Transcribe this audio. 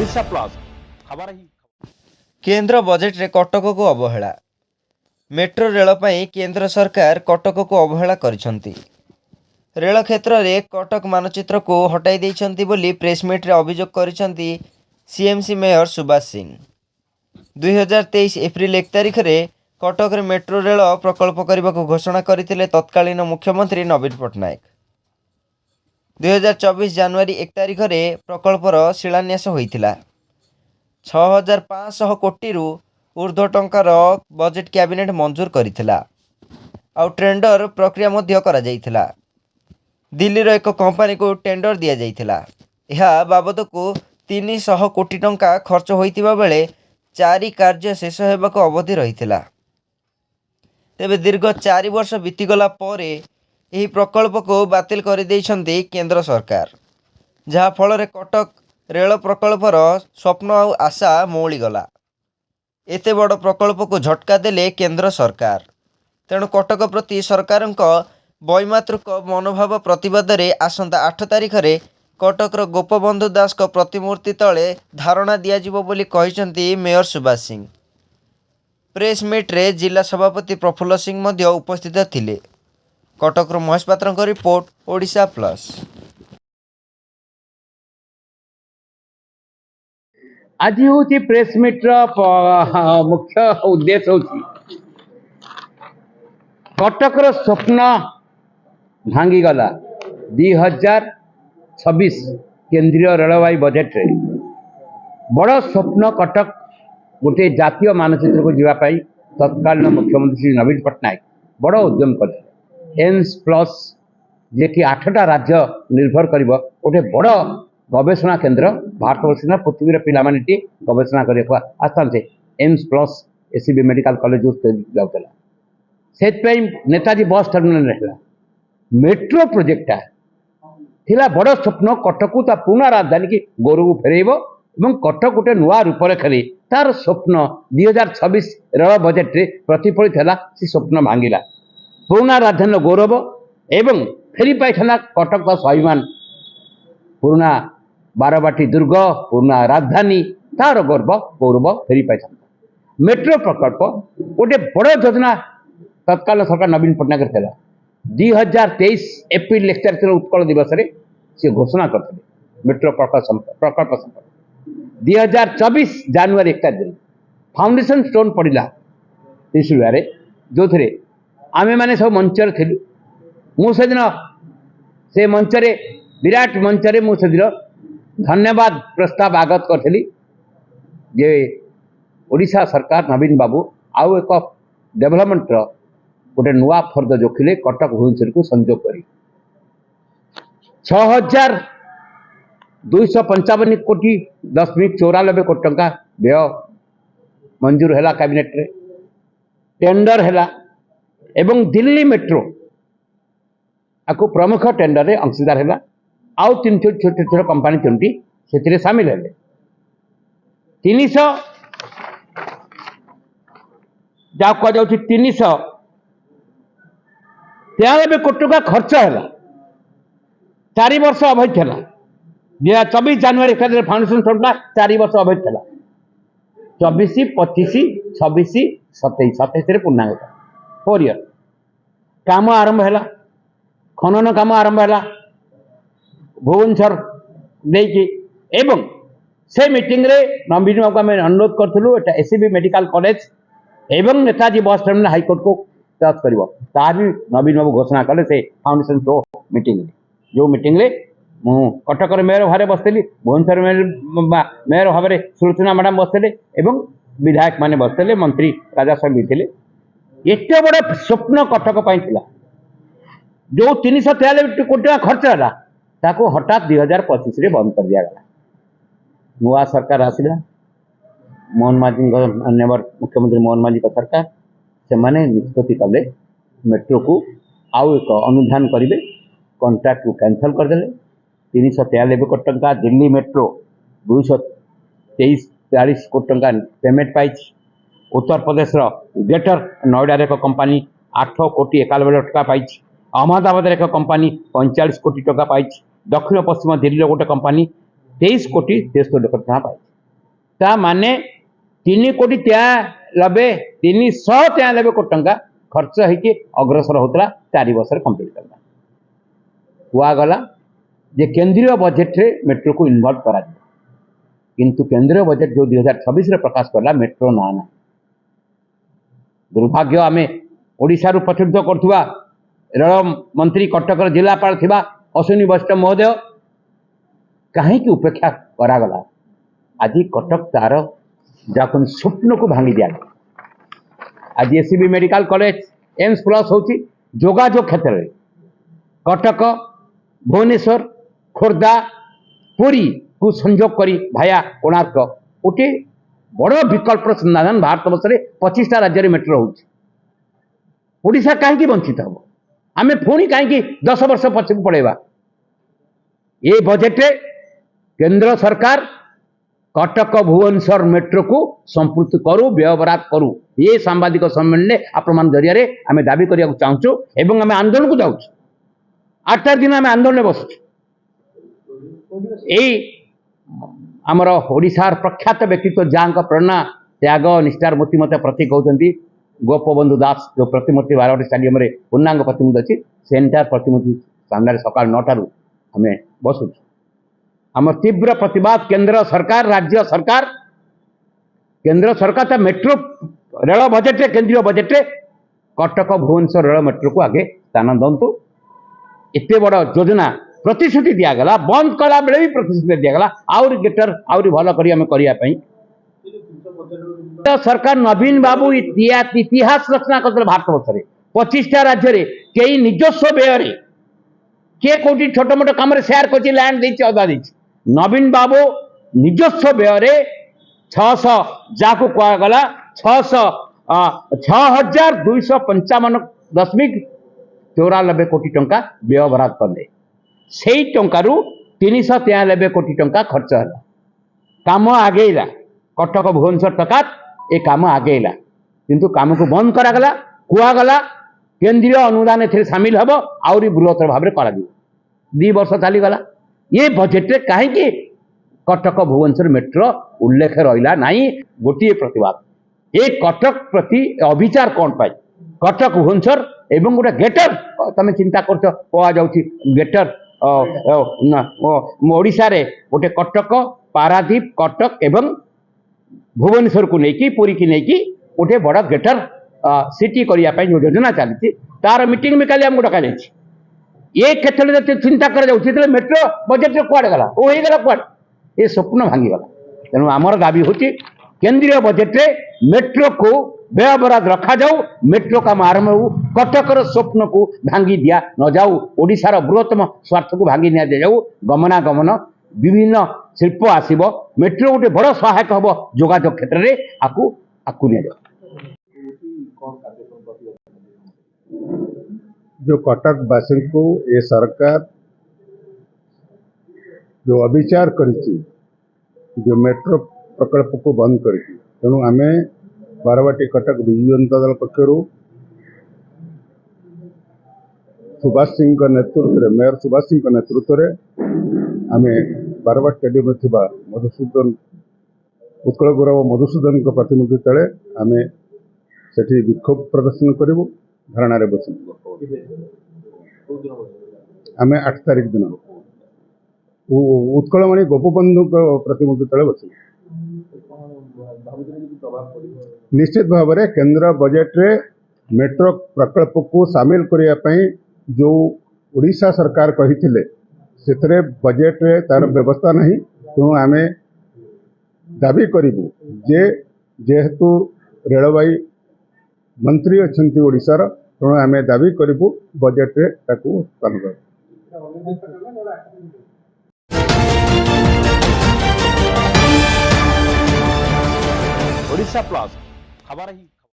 Odisha plus खबर ही केंद्र budget रे कटक को अवहेला। मेट्रो रेल ପାଇଁ केंद्र सरकार कटक को अवहेला करिसंती। रेल क्षेत्र रे कटक मानचित्र को हटाई देइछंती बोली प्रेसमिट रे अभियोग करिसंती CMC mayor Subhash Singh. 2023 April 1 तारिख रे कटक रे मेट्रो रेल प्रकल्प करने को घोषणा करथिले तत्कालीन मुख्यमंत्री नवीन पट्टनायक। 2024 जनवरी 1 तारिख रे प्रकल्पर शिलान्यास होइथिला। 6500 कोटी रु ऊर्ध्व टंकार बजेट कैबिनेट मंजूर करिथिला आउ टेंडर प्रक्रिया मध्य करा जाइथिला। दिल्ली रो एक कंपनी को टेंडर दिया जाइथिला। यह बाबद को 300 कोटी टंका खर्च होइतिबा बेले 4 कार्य शेष हेबाको अवधि रहिथिला। तेबे दीर्घ 4 वर्ष बीतीगला परे एही प्रकल्प को बातिल कर देइछंती केंद्र सरकार, जहा फल रे कटक रेल प्रकल्पर स्वप्न आउ आशा मौली गला। एते बड़ प्रकल्प को झटका देले केंद्र सरकार। तेणु कटक प्रति सरकार वैमातृक मनोभाव प्रतिवाद रे आसंता 8 तारिख रे कटकर गोपबंधु दास को प्रतिमूर्ति तले धारणा दियाजिबो बोली कहिसंती mayor Subhash Singh. Press meet रे जिला सभापति प्रफुल्ल सिंह मध्य उपस्थित थिले। कटक महेश पात्र को रिपोर्ट ओडिशा प्लस। आज हूँ प्रेस मीट मुख्य उद्देश्य हूँ कटकर स्वप्न भांगीगला 2026 केंद्रीय रेलवाई बजेट रे बड़ स्वप्न कटक गोटे जातीय मानचित्र को जीवाई तत्कालीन मुख्यमंत्री श्री नवीन पट्टनायक बड़ उद्यम कर एम्स प्लस जे कि 8टा राज्य निर्भर कर गोटे बड़ गवेषणा केंद्र भारत वर्ष पृथ्वी पिला गवेषणा करने आसते AIIMS plus ACB medical college जाऊला से नेताजी बस टर्मिनाल मेट्रो प्रोजेक्टा थिला बड़ स्वप्न कटक ता पुणा राजधानी की गौरव फेरब और कटक गोटे नुआ रूपरेखा तार स्वप्न 2026 रेल बजेट रे प्रतिफलित है। से स्वप्न भांगिला पुणा राजधानी गौरव एवं फेरी पाई कटक स्वाभिमान पुराना बारबाटी दुर्ग पुराना राजधानी तार गौरव फेरी पाई। मेट्रो प्रकल्प गोटे बड़ योजना तत्काल सरकार नवीन पट्टनायक थे 2023 एप्रिल 1 तारिख उत्कल दिवस रे से घोषणा करते मेट्रो प्रकल्प 2024 जनवरी 1 तारिख फाउंडेशन स्टोन पड़ा त्रिशूलिया जो थे आमे माने सब मंचर थिलु। मुझे दिन से मंचरे विराट मंचरे मुझे धन्यवाद प्रस्ताव आगत करी जे ओडिशा सरकार नवीन बाबू आउ एक डेवलपमेंट गोटे नुआ फर्द जोखिले कटक भुवनेश्वर को संजोग करी 6255 कोटी 10.94 कोटी टंका व्यय मंजूर है कैबिनेट रे टेंडर है एवं दिल्ली मेट्रो आपको प्रमुख टेंडर रे अंशीदार है आउ 3 छोट छोट कंपनी 3टी से सामिल है 300 जहाँ कह 393 कोटी टका खर्च है 4 वर्ष अवैध था 2024 जनवरी फाउंडेशन सौटा 4 वर्ष अवैध था 24 25 26 27 पूर्णांग 4 ईयर काम आरंभ है खनन काम आरंभ है भुवनेश्वर देखिए एवं से मीटिंग रे नवीन बाबू आम अनुरोध करूँ एटा एसीबी मेडिकल कॉलेज एवं नेताजी बस टर्मिनाल हाईकोर्ट को टच कर भी नवीन बाबू घोषणा कले से फाउंडेशन शो मीटिंग जो मीटिंग रे मु कटक मेयर भाव बसती भुवनेश्वर मेयर भाव सुलोचना मैडम बसते एवं विधायक माने बसते मंत्री राजा साहब भी थे एत बड़ स्वप्न कटक पाई जो 393 कोटी टका खर्च है ताको हठात 2025 रे बंद कर दिया गला। नुआ सरकार आसिला मोहन माझी माननीय मुख्यमंत्री मोहन माझी का सरकार से माने निष्पत्ति कले मेट्रो को आउ एक अनुधान करेंगे कॉन्ट्रैक्ट को कैंसल करदे 393 कोटी टंका दिल्ली मेट्रो 223 कोटी टंका पेमेंट पाई। उत्तर प्रदेश ग्रेटर नोएडा एक कंपनी 8 कोटी 91 टका पाई। अहमदाबाद एक कंपनी 45 कोटी टका पाई। दक्षिण पश्चिम दिल्ली गोटे कंपनी 23 कोटी 63 टका पाई। ता माने 3,93,93,93 कोटी टंका खर्च होगी अग्रसर होता 4 वर्ष कंप्लीट करना हुआ गला जे केंद्रीय बजेट रे मेट्रो को इन्वॉल्व करा किंतु केंद्रीय बजेट जो 2026 रे प्रकाश करला मेट्रो ना ना दुर्भाग्य आमे ओडिशा रु प्रतिनिधित्व करथुवा रेल मंत्री कटक जिलापाल थिबा अश्विनी वैष्णव महोदय कहीं की उपेक्षा करागला आज कटक तार जाकन स्वप्न को भांगी दिया आज SCB medical college AIIMS plus होची जोगाजोग क्षेत्र में कटक भुवनेश्वर खोर्धा पुरी को संयोग करी भाया कोणार्क गोटे बड़ विकल्प संधान भारत वर्ष में 25टा राज्य में मेट्रो होड़शा कहीं वंचित हम आम पुणी कहीं 10 वर्ष पछक पड़ेगा ये बजेट रे केंद्र सरकार कटक भुवनेश्वर मेट्रो को संपूर्ण करू व्यवहार करू ये सांबादिक सम्मेलन में आपण जरिया आम दाबी करने चाहूँ एवं आम आंदोलन को जाऊँ 8 दिन आम आंदोलन बसु यही आमर ओडिशार प्रख्यात व्यक्तित्व जहाँ प्रेरणा त्याग निष्ठार मूर्तिमत प्रतीक होती गोपबंधु दास जो प्रतिमूर्ति बारवाटी स्टाडियम में पूर्णांग प्रतिमूर्ति अच्छी सेंटर प्रतिमूर्ति सामने सका 9 आम बसु आम तीव्र प्रतिवाद केंद्र सरकार राज्य सरकार केंद्र सरकार ता मेट्रो रेल बजेट केंद्रीय budget Cuttack Bhubaneswar rail metro को आगे स्थान दंतु एत बड़ योजना प्रतिश्रुति दिगला बंद कला बेले भी प्रतिश्रुति दिगला आउरी गेटर आउरी भल करने सरकार नवीन बाबू इतिहास रचना करते भारत वर्ष में 25टा राज्य में कई निजस्व व्यय किए कौटी छोट मोट कम सेयार कर लैंड देती अदा देती नवीन बाबू निजस्व व्यय 600 जहाँ कहगला 6,255.94 कोटी टंका व्यवहार कले से टंकारु 393 कोटी टंका खर्च है काम आगेला कटक भुवनेश्वर तकात ए काम आगेला किंतु काम को बंद करागला कहगला केंद्रीय अनुदान ए सामिल हम आउरी बृहत्तर भाव में कर 2 वर्ष चलीगला ये बजेट कहीं कटक भुवनेश्वर मेट्रो उल्लेख रहा नहीं गोटे प्रतिवाद ये कटक प्रति अविचार कौन पाई कटक भुवनेश्वर एवं गोटे गेटर तुम चिंता कर गेटर ओडिशा रे गोटे कटक पारादीप कटक एवं भुवनेश्वर को लेकिन पुरी की लेकिन गोटे बड़ गेटर सिटी करने जो योजना चली तार मीटिंग में काली आमको डक ये क्षेत्र में चिंता कर मेट्रो बजेट कुआड़े गला वो हो गला कुआड़े ये स्वप्न भांगीगला तेणु आमर दाबी हूँ केंद्रीय बजेट रे मेट्रो को व्यवहार रखा जाऊ मेट्रो काम आरंभ हो कटकर स्वप्न को भांगी दिया न जाऊ ओडिशार बृहत्तम स्वार्थ को भांगी निया जाऊ गमनागमन विभिन्न शिल्प आसीबो मेट्रो गोटे बड़ सहायक हम जोगाजोग क्षेत्र में आकु निया जाऊ जो कटक वासी को ये सरकार जो अविचार करिछि जो मेट्रो प्रकल्प को बंद करिछि तेणु आमे बारवाटी कटक विजु जनता दल पक्षर सुभाष सिंह नेतृत्व मेयर सुभाष सिंह नेतृत्व आम बारवाटी स्टेडियम में मधुसूदन उत्कल गौरव मधुसूदन प्रतिनिधि तले आम से विक्षोभ प्रदर्शन करूँ धारणा बस आम 8 तारिख दिन उत्कलमणि गोपबंधु प्रतिनिधि तले बस निश्चित भाव में केंद्र बजेट रे मेट्रो प्रकल्प को सामिल करने जो उड़ीसा सरकार कही से बजेट रे तार व्यवस्था नहीं तेणु आम दाबी करूँ जे जेहेतु रेलवाई मंत्री अच्छा ओडिशार तेणु आम दाबी करूँ बजेट रे ताकू स्थान कर ओडिशा प्लस खबर ही